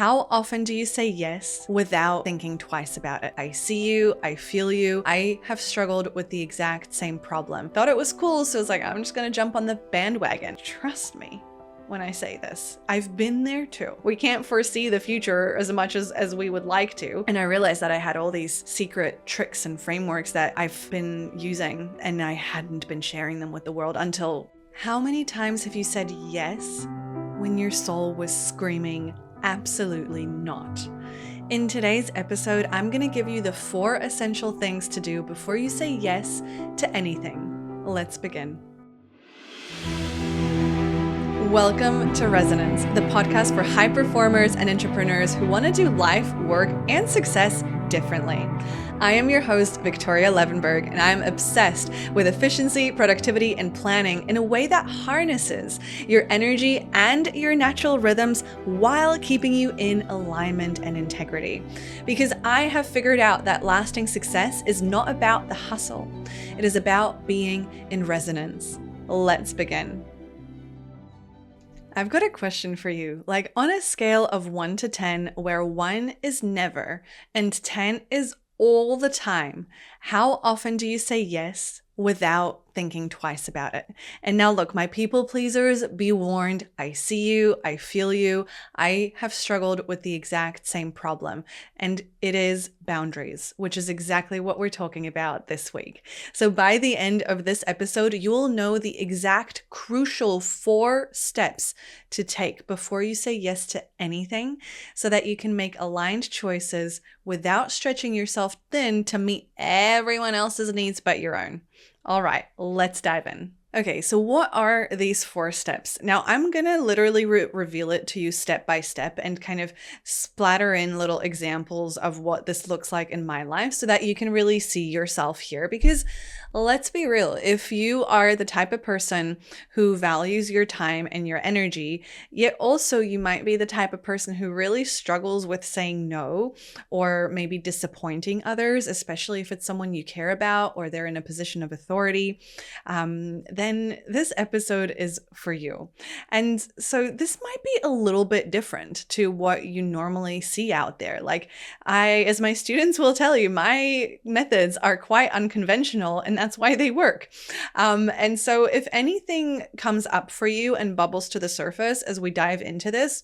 How often do you say yes without thinking twice about it? I see you, I feel you. I have struggled with the exact same problem. Thought it was cool, so I was like, I'm just gonna jump on the bandwagon. Trust me when I say this. I've been there too. We can't foresee the future as much as we would like to. And I realized that I had all these secret tricks and frameworks that I've been using, and I hadn't been sharing them with the world until... How many times have you said yes when your soul was screaming absolutely not? In today's episode, I'm going to give you the 4 essential things to do before you say yes to anything. Let's begin. Welcome to Resonance, the podcast for high performers and entrepreneurs who want to do life, work, and success differently. I am your host, Viktoria Levenberg, and I'm obsessed with efficiency, productivity, and planning in a way that harnesses your energy and your natural rhythms while keeping you in alignment and integrity. Because I have figured out that lasting success is not about the hustle. It is about being in resonance. Let's begin. I've got a question for you. Like, on a scale of 1 to 10, where 1 is never and 10 is all the time, how often do you say yes without thinking twice about it? And now look, my people pleasers, be warned. I see you, I feel you. I have struggled with the exact same problem, and it is boundaries, which is exactly what we're talking about this week. So by the end of this episode, you will know the exact crucial 4 steps to take before you say yes to anything, so that you can make aligned choices without stretching yourself thin to meet everyone else's needs but your own. All right, let's dive in. Okay, so what are these 4 steps? Now, I'm going to literally reveal it to you step by step and kind of splatter in little examples of what this looks like in my life so that you can really see yourself here. Because let's be real, if you are the type of person who values your time and your energy, yet also you might be the type of person who really struggles with saying no or maybe disappointing others, especially if it's someone you care about or they're in a position of authority, then this episode is for you. And so this might be a little bit different to what you normally see out there. Like, as my students will tell you, my methods are quite unconventional, and that's why they work. And so if anything comes up for you and bubbles to the surface as we dive into this,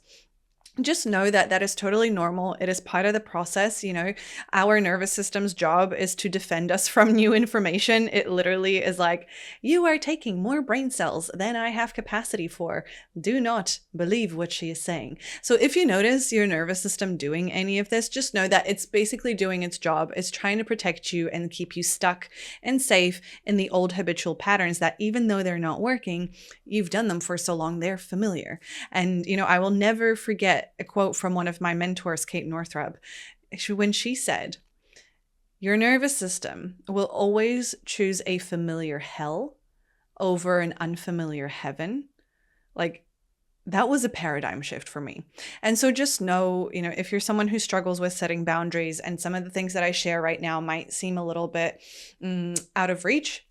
just know that that is totally normal. It is part of the process. You know, our nervous system's job is to defend us from new information. It literally is like, you are taking more brain cells than I have capacity for. Do not believe what she is saying. So if you notice your nervous system doing any of this, just know that it's basically doing its job. It's trying to protect you and keep you stuck and safe in the old habitual patterns that, even though they're not working, you've done them for so long, they're familiar. And, you know, I will never forget a quote from one of my mentors, Kate Northrup, when she said, "Your nervous system will always choose a familiar hell over an unfamiliar heaven." Like, that was a paradigm shift for me. And so just know, you know, if you're someone who struggles with setting boundaries and some of the things that I share right now might seem a little bit out of reach,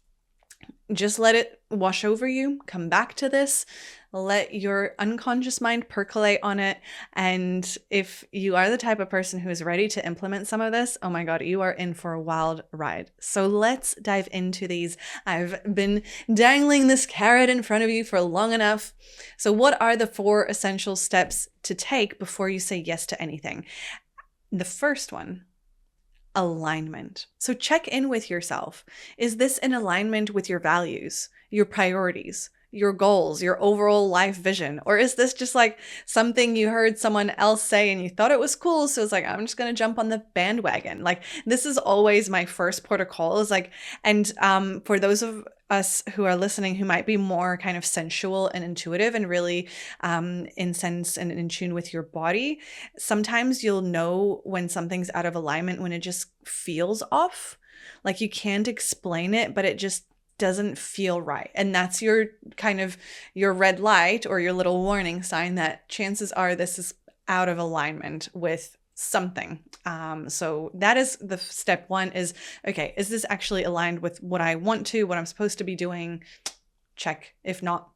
just let it wash over you. Come back to this. Let your unconscious mind percolate on it. And if you are the type of person who is ready to implement some of this, oh my God, you are in for a wild ride. So let's dive into these. I've been dangling this carrot in front of you for long enough. So what are the 4 essential steps to take before you say yes to anything? The first one, alignment. So check in with yourself. Is this in alignment with your values, your priorities, your goals, your overall life vision? Or is this just like something you heard someone else say and you thought it was cool, so it's like, I'm just going to jump on the bandwagon? Like, this is always my first protocol, is like, and for those of us who are listening who might be more kind of sensual and intuitive and really in sense and in tune with your body, sometimes you'll know when something's out of alignment when it just feels off. Like, you can't explain it, but it just doesn't feel right. And that's your kind of your red light or your little warning sign that chances are this is out of alignment with something. So that is the step 1 is, okay, is this actually aligned with what I want to, what I'm supposed to be doing? Check. If not,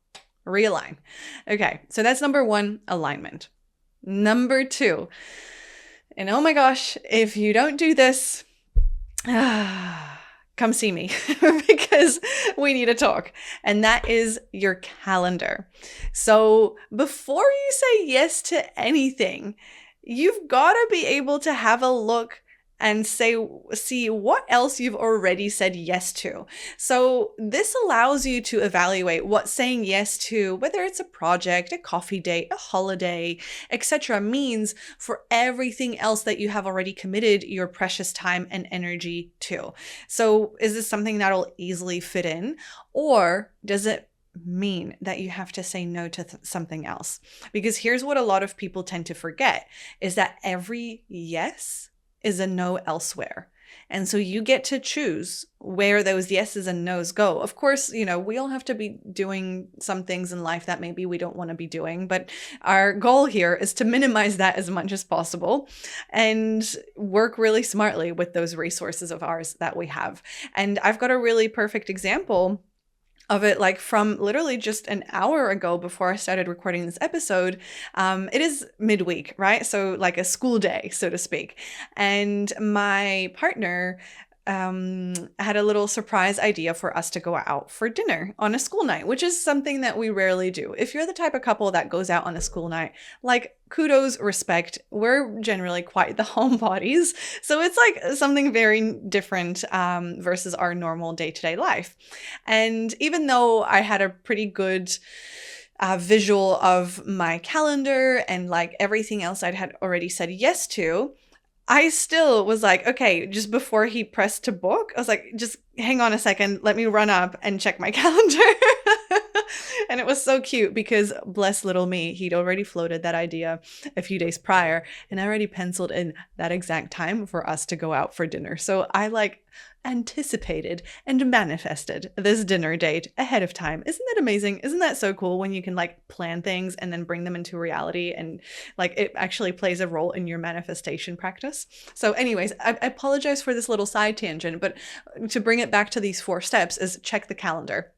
realign. Okay. So that's number 1, alignment. Number 2. And oh my gosh, if you don't do this, come see me because we need to talk. And that is your calendar. So before you say yes to anything, you've got to be able to have a look and see what else you've already said yes to. So this allows you to evaluate what saying yes to, whether it's a project, a coffee date, a holiday, etc., means for everything else that you have already committed your precious time and energy to. So is this something that'll easily fit in, or does it mean that you have to say no to something else? Because here's what a lot of people tend to forget is that every yes is a no elsewhere. And so you get to choose where those yeses and nos go. Of course, we all have to be doing some things in life that maybe we don't want to be doing, but our goal here is to minimize that as much as possible and work really smartly with those resources of ours that we have. And I've got a really perfect example of it, like from literally just an hour ago before I started recording this episode. It is midweek, right? So like a school day, so to speak. And my partner had a little surprise idea for us to go out for dinner on a school night, which is something that we rarely do. If you're the type of couple that goes out on a school night, like kudos, respect. We're generally quite the homebodies. So it's like something very different versus our normal day-to-day life. And even though I had a pretty good visual of my calendar and like everything else I'd had already said yes to, I still was like, okay, just before he pressed to book, I was like, just hang on a second, let me run up and check my calendar. And it was so cute because bless little me, he'd already floated that idea a few days prior and I already penciled in that exact time for us to go out for dinner. So I like anticipated and manifested this dinner date ahead of time. Isn't that amazing? Isn't that so cool when you can like plan things and then bring them into reality and like it actually plays a role in your manifestation practice? So anyways, I apologize for this little side tangent, but to bring it back to these 4 steps is check the calendar.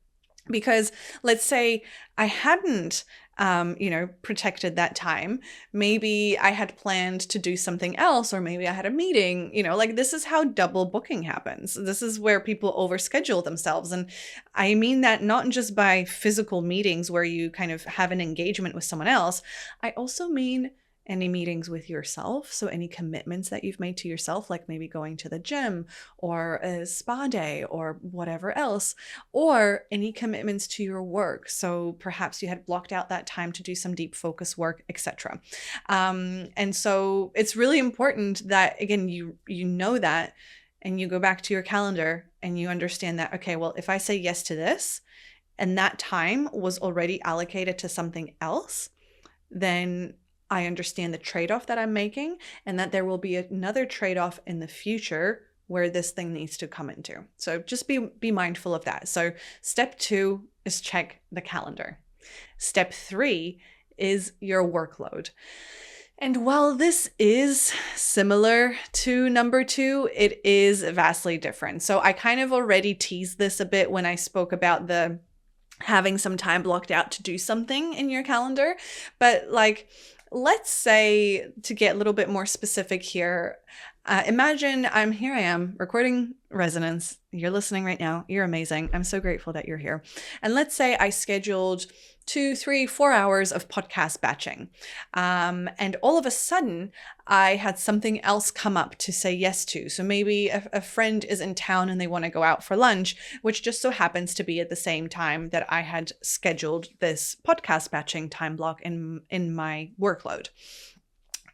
Because let's say I hadn't protected that time. Maybe I had planned to do something else, or maybe I had a meeting, like this is how double booking happens. This is where people overschedule themselves. And I mean that not just by physical meetings where you kind of have an engagement with someone else. I also mean any meetings with yourself. So any commitments that you've made to yourself, like maybe going to the gym or a spa day or whatever else, or any commitments to your work. So perhaps you had blocked out that time to do some deep focus work, etc. And so it's really important that, again, you know that, and you go back to your calendar and you understand that, okay, well, if I say yes to this and that time was already allocated to something else, then I understand the trade-off that I'm making and that there will be another trade-off in the future where this thing needs to come into. So just be mindful of that. So step 2 is check the calendar. Step 3 is your workload. And while this is similar to number 2, it is vastly different. So I kind of already teased this a bit when I spoke about the having some time blocked out to do something in your calendar. But like, let's say, to get a little bit more specific here, imagine I am recording Resonance. You're listening right now. You're amazing. I'm so grateful that you're here. And let's say I scheduled 2, 3, 4 hours of podcast batching. And all of a sudden, I had something else come up to say yes to. So maybe a friend is in town and they want to go out for lunch, which just so happens to be at the same time that I had scheduled this podcast batching time block in my workload.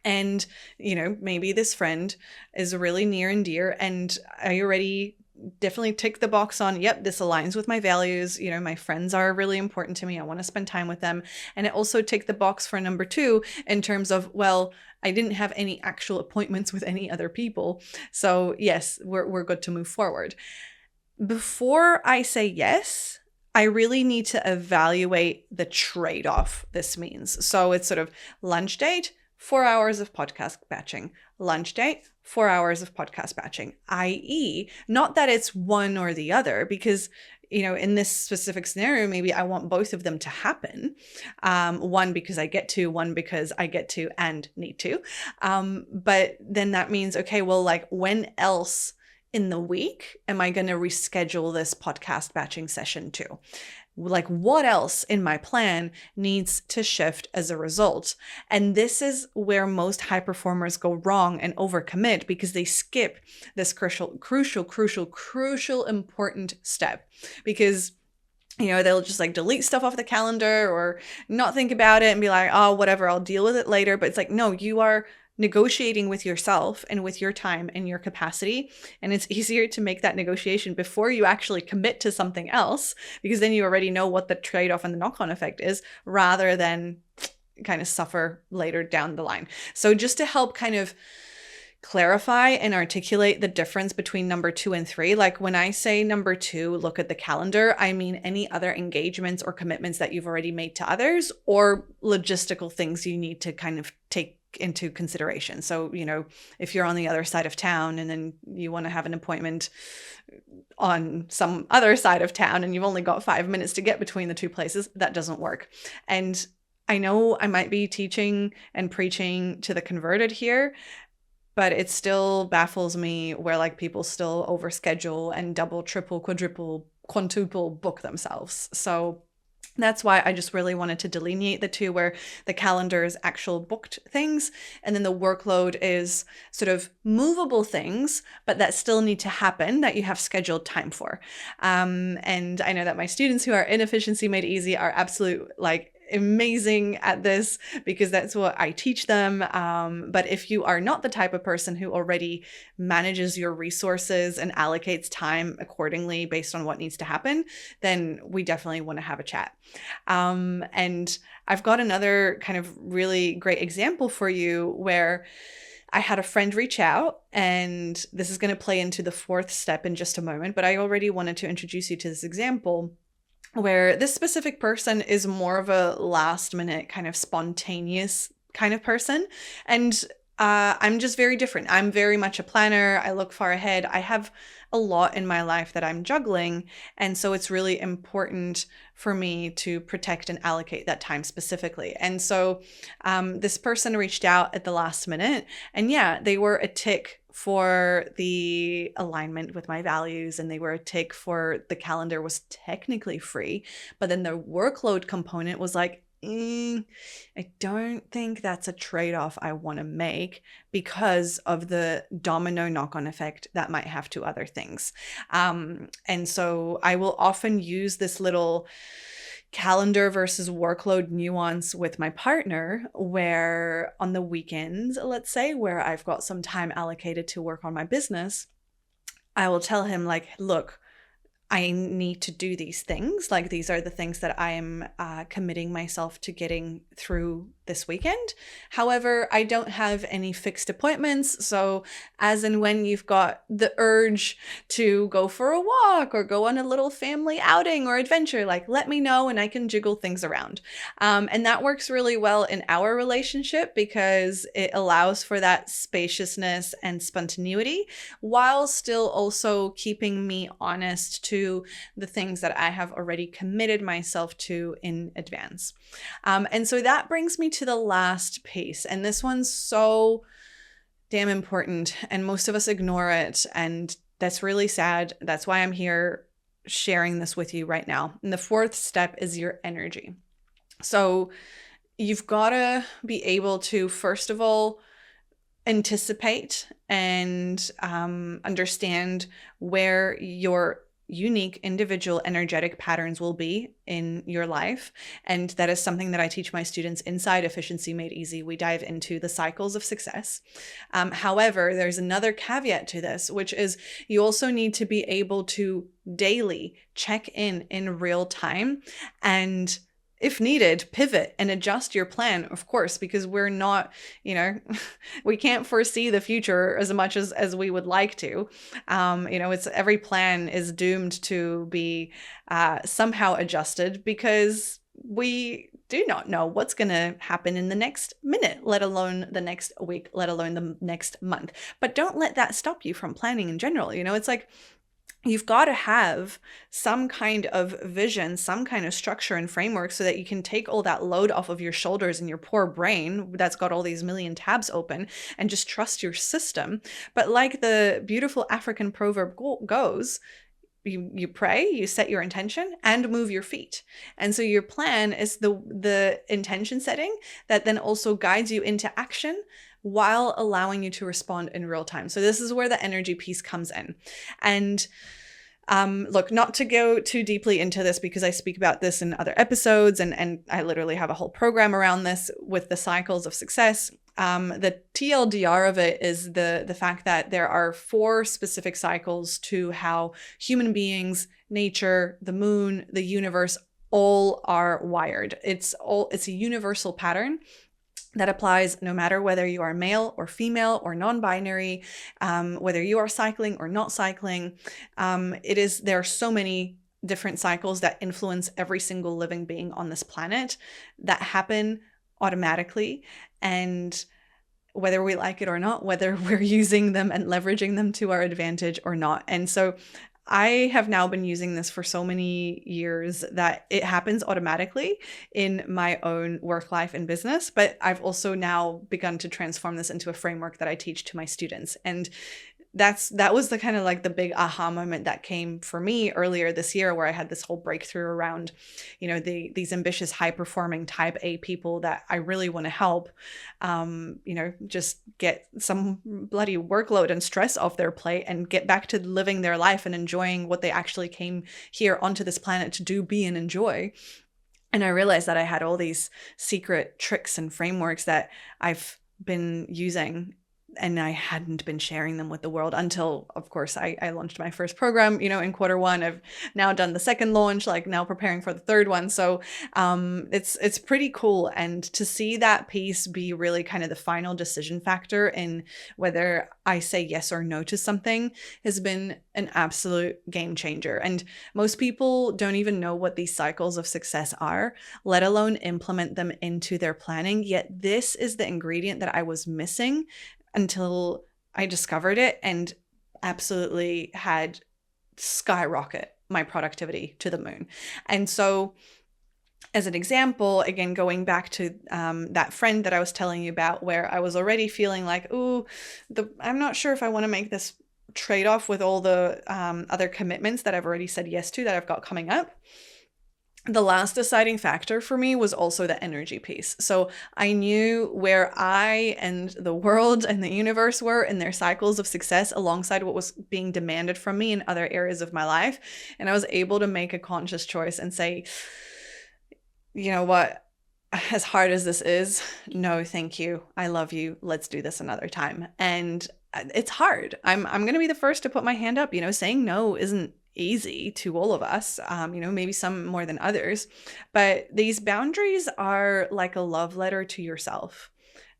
And, maybe this friend is really near and dear, and I already definitely tick the box on, yep, this aligns with my values. My friends are really important to me. I want to spend time with them. And it also ticked the box for number 2 in terms of, well, I didn't have any actual appointments with any other people. So yes, we're good to move forward. Before I say yes, I really need to evaluate the trade-off this means. So it's sort of lunch date 4 hours of podcast batching. Lunch date, 4 hours of podcast batching, i.e., not that it's one or the other, because in this specific scenario, maybe I want both of them to happen. One because I get to, one because I get to and need to. But then that means, okay, well, like when else in the week am I going to reschedule this podcast batching session to? Like what else in my plan needs to shift as a result? And this is where most high performers go wrong and overcommit, because they skip this crucial, important step, because they'll just like delete stuff off the calendar or not think about it and be like, oh, whatever, I'll deal with it later. But it's like, no, you are negotiating with yourself and with your time and your capacity. And it's easier to make that negotiation before you actually commit to something else, because then you already know what the trade-off and the knock-on effect is, rather than kind of suffer later down the line. So just to help kind of clarify and articulate the difference between number 2 and 3. Like when I say number 2, look at the calendar, I mean any other engagements or commitments that you've already made to others, or logistical things you need to kind of take into consideration. So, if you're on the other side of town and then you want to have an appointment on some other side of town and you've only got 5 minutes to get between the two places, that doesn't work. And I know I might be teaching and preaching to the converted here, but it still baffles me where like people still overschedule and double, triple, quadruple, quintuple book themselves. So that's why I just really wanted to delineate the two, where the calendar is actual booked things, and then the workload is sort of movable things, but that still need to happen, that you have scheduled time for. And I know that my students who are in Efficiency Made Easy are absolute like amazing at this, because that's what I teach them. But if you are not the type of person who already manages your resources and allocates time accordingly based on what needs to happen, then we definitely want to have a chat. And I've got another kind of really great example for you where I had a friend reach out, and this is going to play into the 4th step in just a moment, but I already wanted to introduce you to this example where this specific person is more of a last minute kind of spontaneous kind of person. And I'm just very different. I'm very much a planner. I look far ahead. I have a lot in my life that I'm juggling. And so it's really important for me to protect and allocate that time specifically. And so this person reached out at the last minute, and yeah, they were a tick for the alignment with my values, and they were a tick for the calendar was technically free, but then the workload component was like, I don't think that's a trade-off I want to make because of the domino knock-on effect that might have to other things. And so I will often use this little calendar versus workload nuance with my partner, where on the weekends, let's say, where I've got some time allocated to work on my business, I will tell him like, look, I need to do these things. Like these are the things that I am committing myself to getting through this weekend. However, I don't have any fixed appointments. So as and when you've got the urge to go for a walk or go on a little family outing or adventure, like let me know and I can jiggle things around. And that works really well in our relationship because it allows for that spaciousness and spontaneity while still also keeping me honest to the things that I have already committed myself to in advance. And so that brings me to the last piece. And this one's so damn important and most of us ignore it. And that's really sad. That's why I'm here sharing this with you right now. And the 4th step is your energy. So you've got to be able to, first of all, anticipate and understand where your unique individual energetic patterns will be in your life. And that is something that I teach my students inside Efficiency Made Easy. We dive into the cycles of success. However, there's another caveat to this, which is you also need to be able to daily check in real time and, if needed, pivot and adjust your plan, of course, because we're not, we can't foresee the future as much as we would like to. It's every plan is doomed to be somehow adjusted because we do not know what's going to happen in the next minute, let alone the next week, let alone the next month. But don't let that stop you from planning in general. It's like, you've got to have some kind of vision, some kind of structure and framework so that you can take all that load off of your shoulders and your poor brain that's got all these million tabs open, and just trust your system. But like the beautiful African proverb goes, you pray, you set your intention, and move your feet. And so your plan is the intention setting that then also guides you into action while allowing you to respond in real time. So this is where the energy piece comes in. And look, not to go too deeply into this because I speak about this in other episodes, and I literally have a whole program around this with the cycles of success. The TLDR of it is the fact that there are 4 specific cycles to how human beings, nature, the moon, the universe, all are wired. It's a universal pattern that applies no matter whether you are male or female or non-binary, whether you are cycling or not cycling. There are so many different cycles that influence every single living being on this planet that happen automatically, and whether we like it or not, whether we're using them and leveraging them to our advantage or not. And so I have now been using this for so many years that it happens automatically in my own work life and business. But I've also now begun to transform this into a framework that I teach to my students. And that was the kind of like the big aha moment that came for me earlier this year, where I had this whole breakthrough around, these ambitious, high performing type A people that I really want to help, just get some bloody workload and stress off their plate and get back to living their life and enjoying what they actually came here onto this planet to do, be, and enjoy. And I realized that I had all these secret tricks and frameworks that I've been using, and I hadn't been sharing them with the world until, of course, I launched my first program, in Q1. I've now done the second launch, like now preparing for the third one. So it's pretty cool. And to see that piece be really kind of the final decision factor in whether I say yes or no to something has been an absolute game changer. And most people don't even know what these cycles of success are, let alone implement them into their planning. Yet this is the ingredient that I was missing until I discovered it, and absolutely had skyrocket my productivity to the moon. And so, as an example, again, going back to that friend that I was telling you about, where I was already feeling like, I'm not sure if I want to make this trade-off with all the other commitments that I've already said yes to that I've got coming up. The last deciding factor for me was also the energy piece. So I knew where I and the world and the universe were in their cycles of success alongside what was being demanded from me in other areas of my life. And I was able to make a conscious choice and say, you know what, as hard as this is, no, thank you. I love you. Let's do this another time. And it's hard. I'm going to be the first to put my hand up. Saying no isn't easy to all of us, maybe some more than others, but these boundaries are like a love letter to yourself.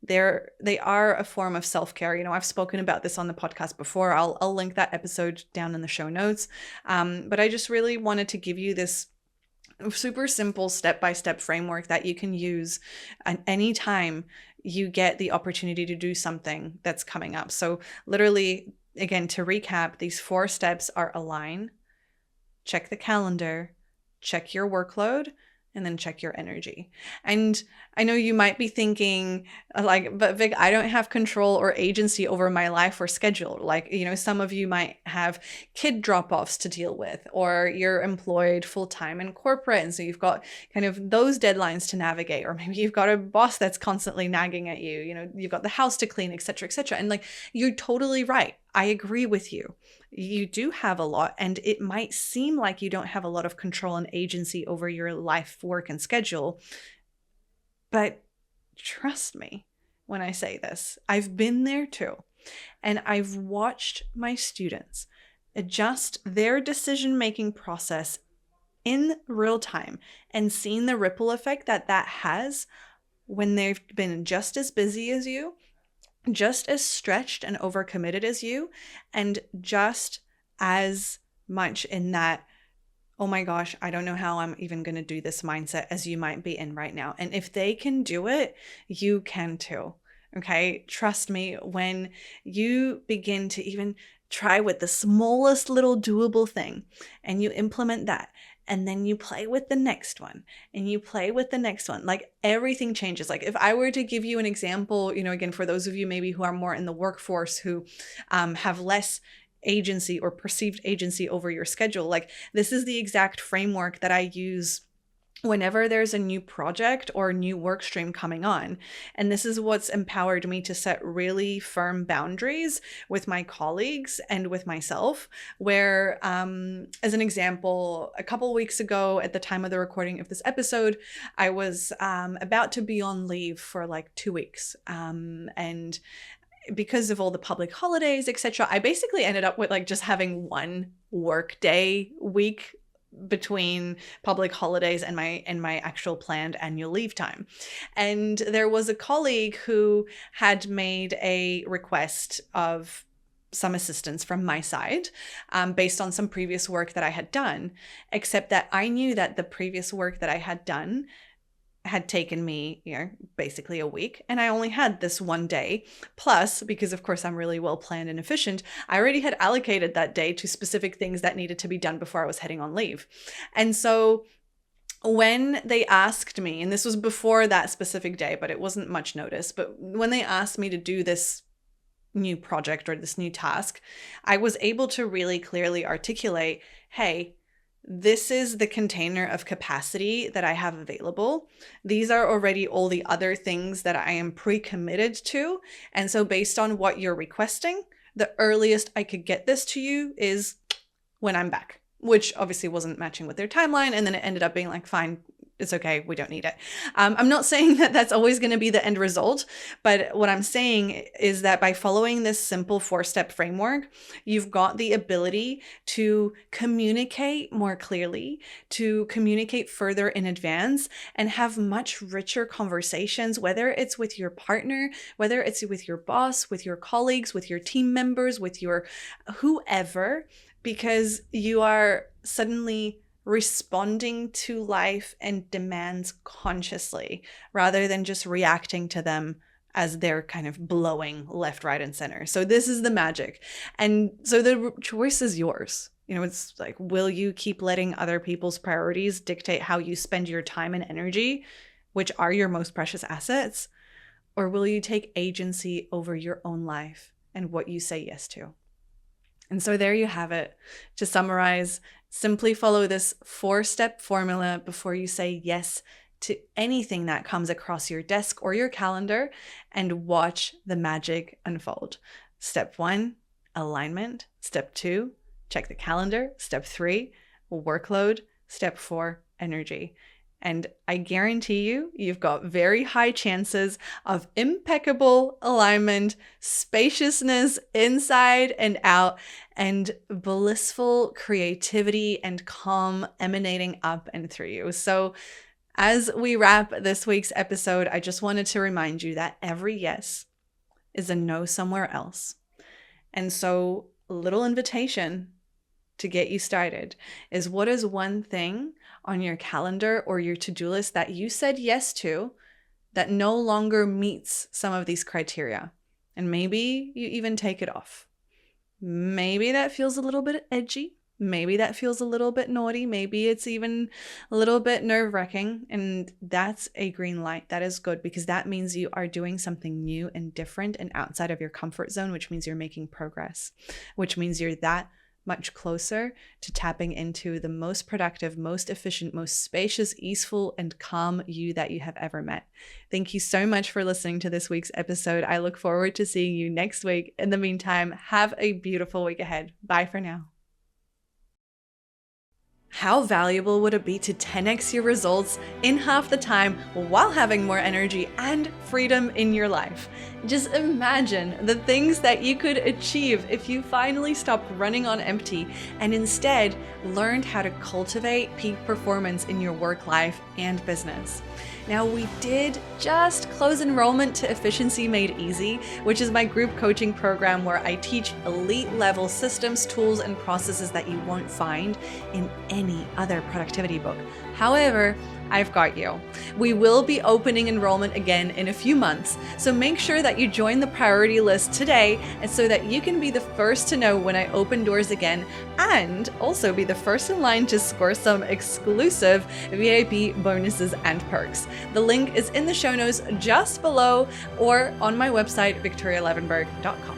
They are a form of self-care. I've spoken about this on the podcast before. I'll link that episode down in the show notes. But I just really wanted to give you this super simple step-by-step framework that you can use at any time you get the opportunity to do something that's coming up. So literally, again, to recap, these 4 steps are align, check the calendar, check your workload, and then check your energy. And I know you might be thinking like, but Vic, I don't have control or agency over my life or schedule. Like, some of you might have kid drop-offs to deal with, or you're employed full-time in corporate. And so you've got kind of those deadlines to navigate, or maybe you've got a boss that's constantly nagging at you, you've got the house to clean, et cetera, et cetera. And like, you're totally right. I agree with you. You do have a lot, and it might seem like you don't have a lot of control and agency over your life, work, and schedule. But trust me when I say this, I've been there too. And I've watched my students adjust their decision-making process in real time and seen the ripple effect that has when they've been just as busy as you, just as stretched and overcommitted as you, and just as much in that, oh my gosh, I don't know how I'm even going to do this mindset as you might be in right now. And if they can do it, you can too. Okay. Trust me, when you begin to even try with the smallest little doable thing and you implement that, and then you play with the next one and you play with the next one, like everything changes. Like if I were to give you an example, again, for those of you maybe who are more in the workforce, who have less agency or perceived agency over your schedule, like this is the exact framework that I use whenever there's a new project or new work stream coming on. And this is what's empowered me to set really firm boundaries with my colleagues and with myself, where, as an example, a couple of weeks ago at the time of the recording of this episode, I was about to be on leave for like 2 weeks. And because of all the public holidays, etc., I basically ended up with like just having one work day week between public holidays and my actual planned annual leave time. And there was a colleague who had made a request of some assistance from my side, based on some previous work that I had done, except that I knew that the previous work that I had done had taken me, basically a week, and I only had this one day. Plus, because of course I'm really well planned and efficient, I already had allocated that day to specific things that needed to be done before I was heading on leave. And so when they asked me, and this was before that specific day, but it wasn't much notice, but when they asked me to do this new project or this new task, I was able to really clearly articulate, hey, this is the container of capacity that I have available. These are already all the other things that I am pre-committed to. And so based on what you're requesting, the earliest I could get this to you is when I'm back, which obviously wasn't matching with their timeline. And then it ended up being like, fine, it's okay, we don't need it. I'm not saying that that's always going to be the end result, but what I'm saying is that by following this simple 4-step framework, you've got the ability to communicate more clearly, to communicate further in advance, and have much richer conversations, whether it's with your partner, whether it's with your boss, with your colleagues, with your team members, with your whoever, because you are suddenly responding to life and demands consciously rather than just reacting to them as they're kind of blowing left, right, and center. So this is the magic. And so the choice is yours. It's like, will you keep letting other people's priorities dictate how you spend your time and energy, which are your most precious assets? Or will you take agency over your own life and what you say yes to? And so there you have it. To summarize, simply follow this 4-step formula before you say yes to anything that comes across your desk or your calendar, and watch the magic unfold. Step 1, alignment. Step 2, check the calendar. Step 3, workload. Step 4, energy. And I guarantee you've got very high chances of impeccable alignment, spaciousness inside and out, and blissful creativity and calm emanating up and through you. So as we wrap this week's episode, I just wanted to remind you that every yes is a no somewhere else. And so a little invitation to get you started is, what is one thing on your calendar or your to-do list that you said yes to that no longer meets some of these criteria? And maybe you even take it off. Maybe that feels a little bit edgy. Maybe that feels a little bit naughty. Maybe it's even a little bit nerve-wracking. And that's a green light. That is good, because that means you are doing something new and different and outside of your comfort zone, which means you're making progress, which means you're that much closer to tapping into the most productive, most efficient, most spacious, easeful, and calm you that you have ever met. Thank you so much for listening to this week's episode. I look forward to seeing you next week. In the meantime, have a beautiful week ahead. Bye for now. How valuable would it be to 10x your results in half the time while having more energy and freedom in your life? Just imagine the things that you could achieve if you finally stopped running on empty and instead learned how to cultivate peak performance in your work life and business. Now, we did just close enrollment to Efficiency Made Easy, which is my group coaching program where I teach elite level systems, tools, and processes that you won't find in any other productivity book. However, I've got you. We will be opening enrollment again in a few months, so make sure that you join the priority list today and so that you can be the first to know when I open doors again, and also be the first in line to score some exclusive VIP bonuses and perks. The link is in the show notes just below or on my website, viktorialevenberg.com.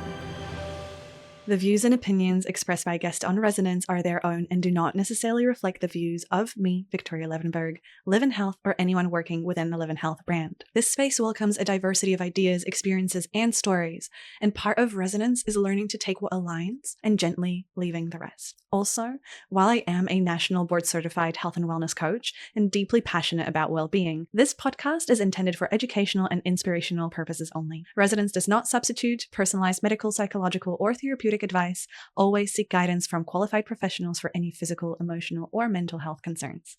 The views and opinions expressed by guests on Resonance are their own and do not necessarily reflect the views of me, Viktoria Levenberg, Live in Health, or anyone working within the Live in Health brand. This space welcomes a diversity of ideas, experiences, and stories, and part of Resonance is learning to take what aligns and gently leaving the rest. Also, while I am a national board certified health and wellness coach and deeply passionate about well-being, this podcast is intended for educational and inspirational purposes only. Resonance does not substitute personalized medical, psychological, or therapeutic advice. Always seek guidance from qualified professionals for any physical, emotional, or mental health concerns.